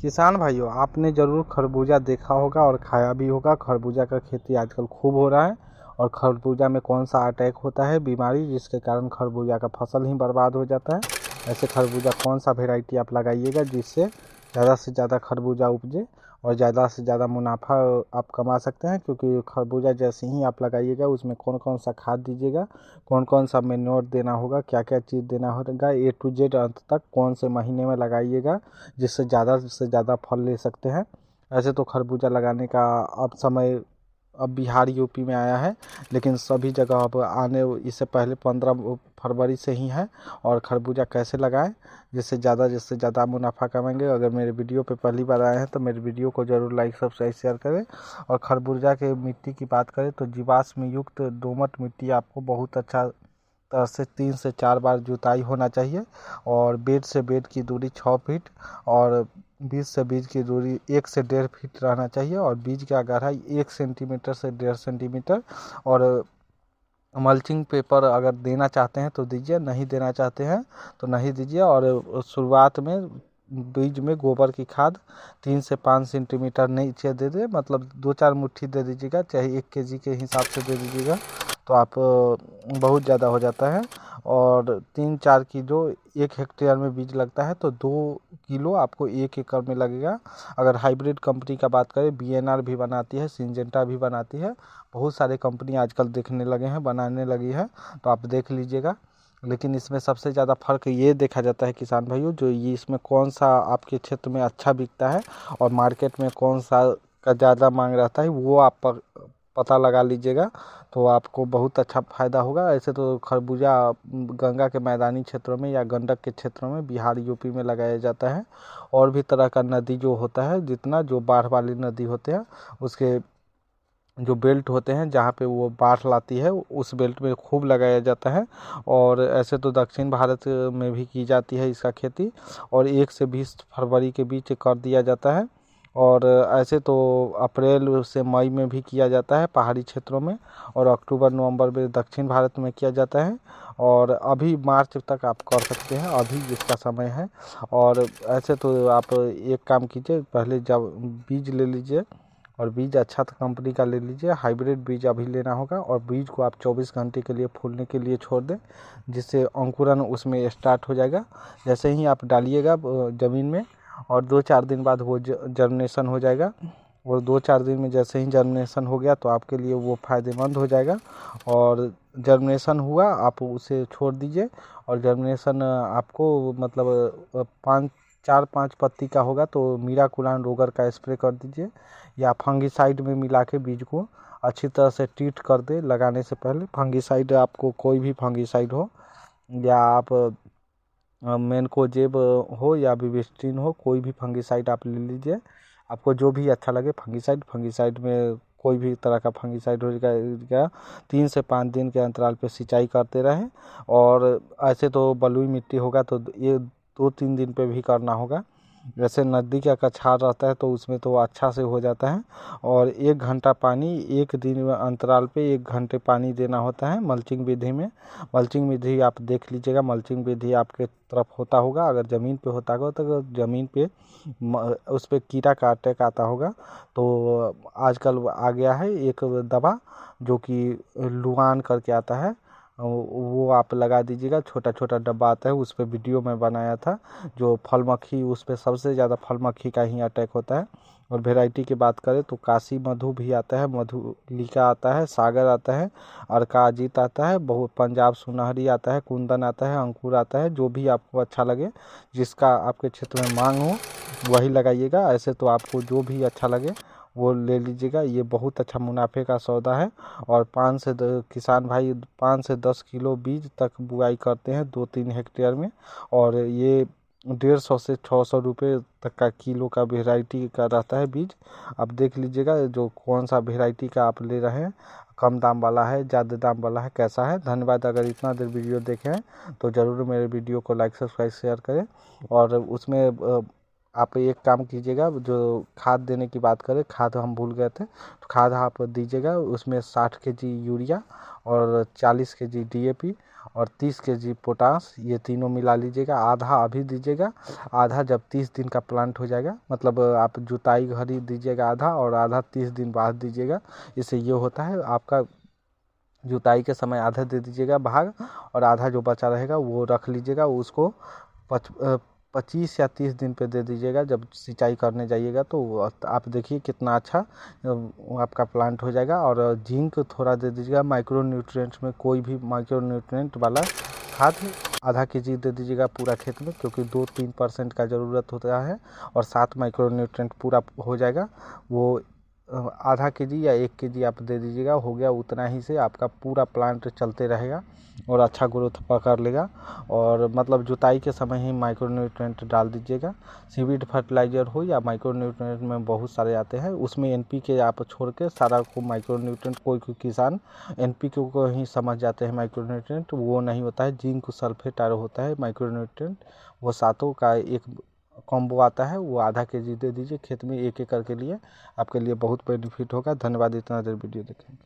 किसान भाइयों, आपने ज़रूर खरबूजा देखा होगा और खाया भी होगा। खरबूजा का खेती आजकल खूब हो रहा है। और खरबूजा में कौन सा अटैक होता है, बीमारी, जिसके कारण खरबूजा का फसल ही बर्बाद हो जाता है। ऐसे खरबूजा कौन सा वेराइटी आप लगाइएगा जिससे ज़्यादा से ज़्यादा खरबूजा उपजे और ज़्यादा से ज़्यादा मुनाफा आप कमा सकते हैं। क्योंकि खरबूजा जैसे ही आप लगाइएगा उसमें कौन कौन सा खाद दीजिएगा, कौन कौन सा मेन्योर देना होगा, क्या क्या चीज़ देना होगा, A to Z अंत तक कौन से महीने में लगाइएगा जिससे ज़्यादा से ज़्यादा फल ले सकते हैं। ऐसे तो खरबूजा लगाने का अब समय अब बिहार यूपी में आया है, लेकिन सभी जगह अब आने इससे पहले 15 फरवरी से ही है। और खरबूजा कैसे लगाएं जिससे ज़्यादा मुनाफा कमाएंगे। अगर मेरे वीडियो पे पहली बार आए हैं तो मेरे वीडियो को ज़रूर लाइक सब्सक्राइब शेयर करें। और खरबूजा के मिट्टी की बात करें तो जीवाश्म युक्त दोमट मिट्टी आपको बहुत अच्छा तरह से 3 से 4 बार जुताई होना चाहिए। और बेड से बेड की दूरी 6 फीट और बीज से बीज की दूरी 1 से 1.5 फीट रहना चाहिए। और बीज का गहराई 1 सेंटीमीटर से 1.5 सेंटीमीटर। और मल्चिंग पेपर अगर देना चाहते हैं तो दीजिए, नहीं देना चाहते हैं तो नहीं दीजिए। और शुरुआत में बीज में गोबर की खाद 3 से 5 सेंटीमीटर नीचे दे दे, मतलब 2-4 मुट्ठी दे दीजिएगा, चाहे 1 केजी के हिसाब से दे दीजिएगा तो आप बहुत ज़्यादा हो जाता है। और 3-4 किलो 1 हेक्टेयर में बीज लगता है तो 2 किलो आपको 1 एकड़ में लगेगा। अगर हाइब्रिड कंपनी का बात करें, BNR भी बनाती है, सिंजेंटा भी बनाती है, बहुत सारे कंपनी आजकल देखने लगे हैं, बनाने लगी है, तो आप देख लीजिएगा। लेकिन इसमें सबसे ज़्यादा फ़र्क ये देखा जाता है किसान भाइयों, जो ये इसमें कौन सा आपके क्षेत्र में अच्छा बिकता है और मार्केट में कौन सा का ज़्यादा मांग रहता है, वो आप पता लगा लीजिएगा तो आपको बहुत अच्छा फ़ायदा होगा। ऐसे तो खरबूजा गंगा के मैदानी क्षेत्रों में या गंडक के क्षेत्रों में बिहार यूपी में लगाया जाता है। और भी तरह का नदी जो होता है, जितना जो बाढ़ वाली नदी होते हैं उसके जो बेल्ट होते हैं जहाँ पे वो बाढ़ लाती है उस बेल्ट में खूब लगाया जाता है। और ऐसे तो दक्षिण भारत में भी की जाती है इसका खेती। और 1 से 20 फरवरी के बीच कर दिया जाता है। और ऐसे तो अप्रैल से मई में भी किया जाता है पहाड़ी क्षेत्रों में। और अक्टूबर नवंबर में दक्षिण भारत में किया जाता है। और अभी मार्च तक आप कर सकते हैं, अभी जिसका समय है। और ऐसे तो आप एक काम कीजिए, पहले जब बीज ले लीजिए और बीज अच्छा कंपनी का ले लीजिए। हाइब्रिड बीज अभी लेना होगा और बीज को आप 24 घंटे के लिए फूलने के लिए छोड़ दें, जिससे अंकुरन उसमें स्टार्ट हो जाएगा। जैसे ही आप डालिएगा ज़मीन में और 2-4 दिन बाद वो जर्मिनेशन हो जाएगा। और 2-4 दिन में जैसे ही जर्मिनेशन हो गया तो आपके लिए वो फ़ायदेमंद हो जाएगा। और जर्मिनेशन हुआ आप उसे छोड़ दीजिए। और जर्मिनेशन आपको मतलब 4-5 पत्ती का होगा तो मीराकुलान रोगर का स्प्रे कर दीजिए, या फंगिसाइड में मिला के बीज को अच्छी तरह से ट्रीट कर दे लगाने से पहले। फंगिसाइड आपको कोई भी फंगिसाइड हो, या आप मेनकोजेब हो या विवेस्ट्रीन हो, कोई भी फंगिसाइड आप ले लीजिए, आपको जो भी अच्छा लगे। फंगिसाइड में कोई भी तरह का फंगिसाइड हो जाएगा। 3 से 5 दिन के अंतराल पे सिंचाई करते रहें। और ऐसे तो बलुई मिट्टी होगा तो ये 2-3 दिन पे भी करना होगा। जैसे नदी का कछार रहता है तो उसमें तो अच्छा से हो जाता है। और 1 घंटा पानी 1 दिन में अंतराल पे 1 घंटे पानी देना होता है मल्चिंग विधि में। मल्चिंग विधि आप देख लीजिएगा, मल्चिंग विधि आपके तरफ होता होगा। अगर ज़मीन पे होता होगा तो ज़मीन पे उस पर कीड़ा का अटैक आता होगा तो आजकल आ गया है एक दवा जो कि लुआन करके आता है, वो आप लगा दीजिएगा। छोटा छोटा डब्बा आता है, उस पर वीडियो में बनाया था। जो फल मक्खी, उस पर सबसे ज़्यादा फल मक्खी का ही अटैक होता है। और वैरायटी की बात करें तो काशी मधु भी आता है, मधुलिका आता है, सागर आता है, अर्का अजीत आता है, बहुत पंजाब सुनहरी आता है, कुंदन आता है, अंकुर आता है। जो भी आपको अच्छा लगे, जिसका आपके क्षेत्र में मांग हो वही लगाइएगा। ऐसे तो आपको जो भी अच्छा लगे वो ले लीजिएगा, ये बहुत अच्छा मुनाफे का सौदा है। और किसान भाई 5 से 10 किलो बीज तक बुआई करते हैं 2-3 हेक्टेयर में। और ये 150 से 600 रुपये तक का किलो का वेराइटी का रहता है बीज। आप देख लीजिएगा जो कौन सा वेराइटी का आप ले रहे हैं, कम दाम वाला है, ज़्यादा दाम वाला है, कैसा है। धन्यवाद। अगर इतना देर वीडियो देखे हैं तो ज़रूर मेरे वीडियो को लाइक सब्सक्राइब शेयर करें। और उसमें आप एक काम कीजिएगा, जो खाद देने की बात करें, खाद हम भूल गए थे, तो खाद आप दीजिएगा उसमें 60 केजी यूरिया और 40 केजी DAP और 30 केजी पोटास, ये तीनों मिला लीजिएगा। आधा अभी दीजिएगा, आधा जब 30 दिन का प्लांट हो जाएगा, मतलब आप जुताई घड़ी दीजिएगा आधा, और आधा 30 दिन बाद दीजिएगा। इससे ये होता है आपका जुताई के समय आधा दे दीजिएगा भाग, और आधा जो बचा रहेगा वो रख लीजिएगा। उसको 25 या 30 दिन पे दे दीजिएगा। जब सिंचाई करने जाइएगा तो आप देखिए कितना अच्छा आपका प्लांट हो जाएगा। और जिंक थोड़ा दे दीजिएगा। माइक्रो न्यूट्रिएंट्स में कोई भी माइक्रो न्यूट्रिएंट वाला खाद आधा केजी दे दीजिएगा पूरा खेत में, क्योंकि 2-3% का ज़रूरत होता है और 7 माइक्रो न्यूट्रिएंट पूरा हो जाएगा। वो आधा केजी या 1 केजी आप दे दीजिएगा, हो गया। उतना ही से आपका पूरा प्लांट चलते रहेगा और अच्छा ग्रोथ पकड़ लेगा। और मतलब जुताई के समय ही माइक्रो न्यूट्रिएंट डाल दीजिएगा। सीविड फर्टिलाइजर हो या माइक्रो न्यूट्रिएंट में बहुत सारे आते हैं, उसमें NPK आप छोड़ के सारा को माइक्रो न्यूट्रिएंट, कोई किसान NPK को ही समझ जाते हैं माइक्रो न्यूट्रिएंट, वो नहीं होता है। जिंक सल्फेट होता है माइक्रो न्यूट्रिएंट, वो सातों का एक कॉम्बो आता है। वो आधा केजी दे दीजिए खेत में 1 एकड़ के लिए, आपके लिए बहुत बेनिफिट होगा। धन्यवाद इतना देर वीडियो देखें।